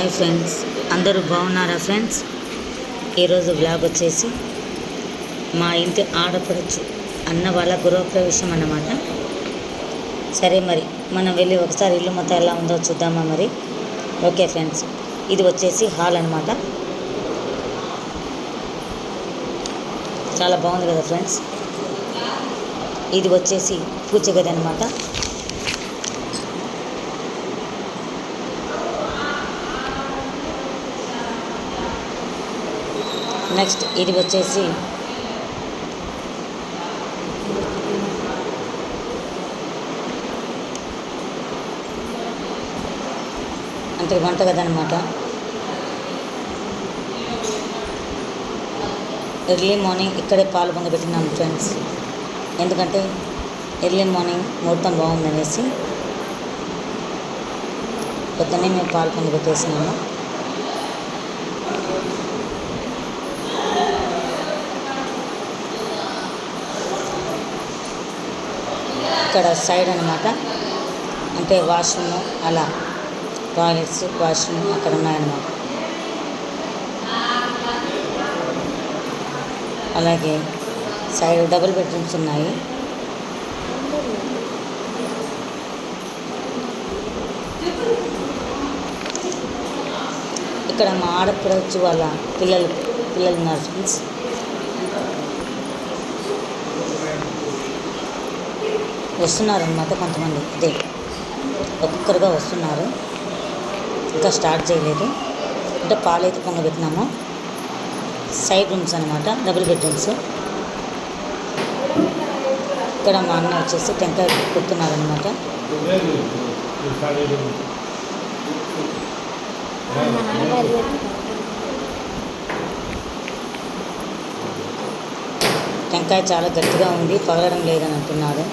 Hi friends, అందరూ బాగున్నారా friends? ఈరోజు బ్లాగ్ వచ్చేసి మా ఇంటి ఆడపడుచు అన్న వాళ్ళ గృహప్రవేశం అన్నమాట. సరే మరి మనం వెళ్ళి ఒకసారి ఇల్లు మొత్తం ఎలా ఉందో చూద్దామా మరి. ఓకే ఫ్రెండ్స్, ఇది వచ్చేసి హాల్ అన్నమాట. చాలా బాగుంది కదా ఫ్రెండ్స్. ఇది వచ్చేసి పూజ గది అన్నమాట. నెక్స్ట్ ఇది వచ్చేసి అంటే వంటగది అనమాట. ఎర్లీ మార్నింగ్ ఇక్కడే పాలు పొంగబెట్టినాము ఫ్రెండ్స్, ఎందుకంటే ఎర్లీ మార్నింగ్ ముహూర్తం బాగుందనేసి పొద్దున్నే మేము పాలు పొంగబెట్టేసినాము. ఇక్కడ సైడ్ అనమాట, అంటే వాష్రూమ్, అలా టాయిలెట్స్, వాష్రూమ్ అక్కడ ఉన్నాయన్నమాట. అలాగే సైడ్ డబుల్ బెడ్రూమ్స్ ఉన్నాయి. ఇక్కడ మా ఆడపడుచు వాళ్ళ పిల్లలు ఉన్నారు ఫ్రెండ్స్. వస్తున్నారనమాట కొంతమంది, ఇదే ఒక్కొక్కరుగా వస్తున్నారు. ఇంకా స్టార్ట్ చేయలేదు. అంటే పాలు అయితే పొంగబెట్టినాము. సైడ్ రూమ్స్ అనమాట, డబుల్ బెడ్రూమ్స్. ఇక్కడ మా అన్న వచ్చేసి టెంకాయ కొడుతున్నారనమాట. టెంకాయ చాలా గట్టిగా ఉంది, పగలడం లేదని అంటున్నారు.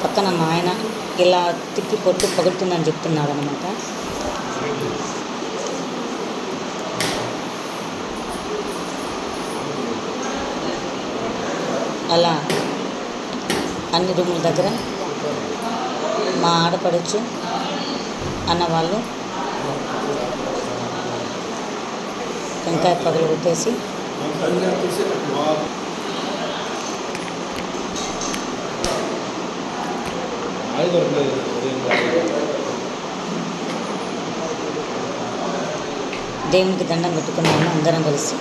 పక్కన మా ఆయన ఇలా తిప్పి కొట్టు పగులుతుందని చెప్తున్నాడు అనమాట. అలా అన్ని రూముల దగ్గర మా ఆడపడుచు అన్నవాళ్ళు టెంకాయ పగలు కొట్టేసి దేవునికి దండం పెట్టుకున్నాము అందరం కలిసి.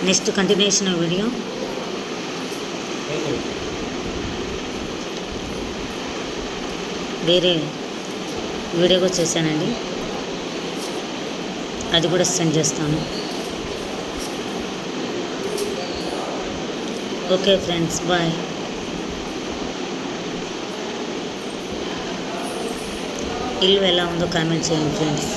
నెక్స్ట్ కంటిన్యూషన్ వీడియో వేరే వీడియో కూడా చేశానండి, అది కూడా సెండ్ చేస్తాను. Okay friends, bye. ఇల్లు ఎలా ఉందో కామెంట్ చేయండి ఫ్రెండ్స్.